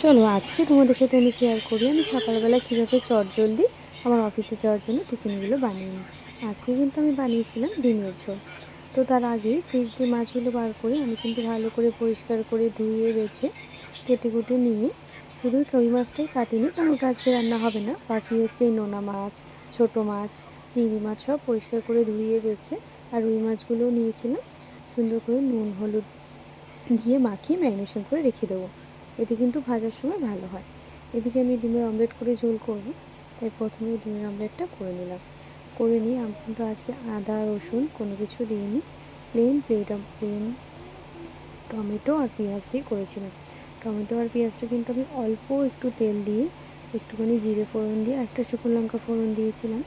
চলো আজকে তোমাদের সাথে আমি শেয়ার করি আমি সকালবেলা কীভাবে চটজলদি আমার অফিসে যাওয়ার জন্য টিফিনগুলো বানিয়ে নিই। আজকে কিন্তু আমি বানিয়েছিলাম ডিমের ঝোল। তো তার আগে ফ্রিজ দিয়ে মাছগুলো বার করে আমি কিন্তু ভালো করে পরিষ্কার করে ধুয়ে বেছে কেটে কুটে নিয়ে শুধু কই মাছটাই কাটিনি, কারণ ওটা আজকে রান্না হবে না। বাকি হচ্ছে এই নোনা মাছ, ছোটো মাছ, চিংড়ি মাছ সব পরিষ্কার করে ধুয়ে বেছে আর রুই মাছগুলোও নিয়েছিলাম। সুন্দর করে নুন হলুদ দিয়ে মাখিয়ে ম্যারিনেশন করে রেখে দেবো, এতে কিন্তু ভাজার সময় ভালো হয়। এদিকে আমি ডিমের অমলেট করে ঝোল করব, তাই প্রথমে ডিমের অমলেটটা করে নিলাম। করে নিয়ে আমি কিন্তু আজকে আদা রসুন কোনো কিছু দিইনি, প্লেন টমেটো আর পেঁয়াজ দিয়ে করেছিলাম। টমেটো আর পেঁয়াজটা কিন্তু আমি অল্প একটু তেল দিয়ে একটুখানি জিরে ফোড়ন দিয়ে একটা শুকনো লঙ্কা ফোড়ন দিয়েছিলাম।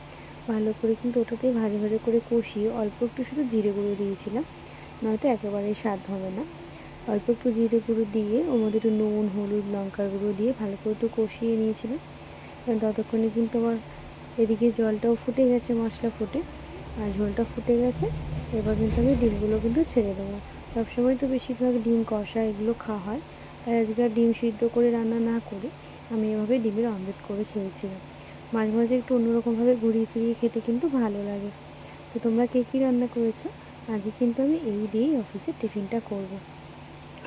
ভালো করে কিন্তু ওটাতেই ভাজা ভাজা করে কষিয়ে অল্প একটু শুধু জিরে গুঁড়ো দিয়েছিলাম, নয়তো একেবারেই স্বাদ হবে না। অল্প একটু জিরে গুঁড়ো দিয়ে ওর মধ্যে একটু নুন হলুদ লঙ্কার গুঁড়ো দিয়ে ভালো করে একটু কষিয়ে নিয়েছিলাম। ততক্ষণে কিন্তু আমার এদিকে জলটাও ফুটে গেছে, মশলা ফুটে আর ঝোলটা ফুটে গেছে। এবার কিন্তু আমি ডিমগুলো কিন্তু ছেড়ে দেবো। সবসময় তো বেশিরভাগ ডিম কষা এগুলো খাওয়া হয়, তাই আজকে আর ডিম সিদ্ধ করে রান্না না করে আমি এভাবে ডিমের অমলেট করে খেয়েছিলাম। মাঝে মাঝে একটু অন্যরকমভাবে ঘুরিয়ে ফিরিয়ে খেতে কিন্তু ভালো লাগে। তো তোমরা কে কী রান্না করেছো? আজকে কিন্তু আমি এই দিয়েই অফিসে টিফিনটা করব।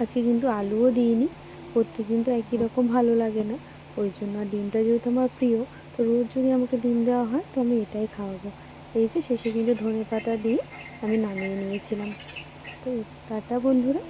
আজকে কিন্তু আলুও দিইনি, করতে কিন্তু একই রকম ভালো লাগে না। ওই জন্য আর ডিমটা যেহেতু আমার প্রিয়, তো রোজ যদি আমাকে ডিম দেওয়া হয় তো আমি এটাই খাওয়াবো। এই যে শেষে কিন্তু ধনেপাতা দিয়ে আমি নামিয়ে নিয়েছিলাম। তো টাটা বন্ধুরা।